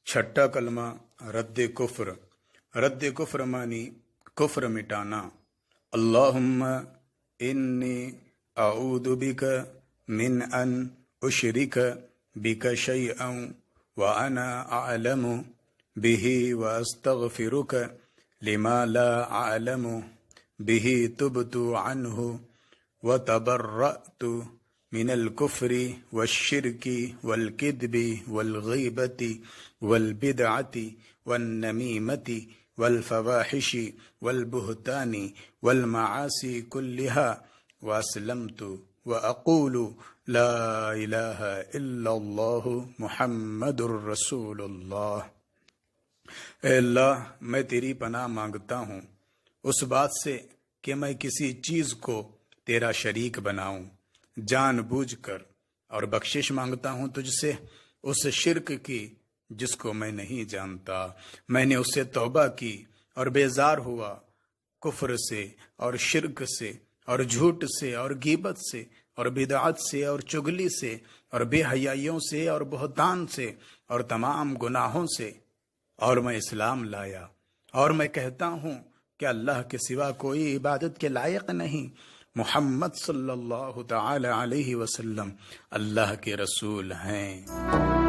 چھٹا کلمہ رد کفر مانی کفر مٹانا۔ اللہم انی اعوذ بک من ان اشرک بک شیئا وانا اعلم به واستغفرک لما لا اعلم به تبت عنہ وتبرأت من الكفر والشرك والكذب والغيبة والبدعة والنميمة والفواحش والبهتان والمعاصي كلها وأسلمت وأقول لا إله إلا الله محمد رسول اللہ۔ اے اللہ، میں تیری پناہ مانگتا ہوں اس بات سے کہ میں کسی چیز کو تیرا شریک بناؤں جان بوجھ کر، اور بخشش مانگتا ہوں تجھ سے اس شرک کی جس کو میں نہیں جانتا۔ میں نے اس سے توبہ کی اور بیزار ہوا، کفر سے اور شرک سے اور جھوٹ سے اور غیبت سے اور بدعت سے اور چغلی سے اور بے حیائیوں سے اور بہتان سے اور تمام گناہوں سے، اور میں اسلام لایا، اور میں کہتا ہوں کہ اللہ کے سوا کوئی عبادت کے لائق نہیں، محمد صلی اللہ تعالی علیہ وسلم اللہ کے رسول ہیں۔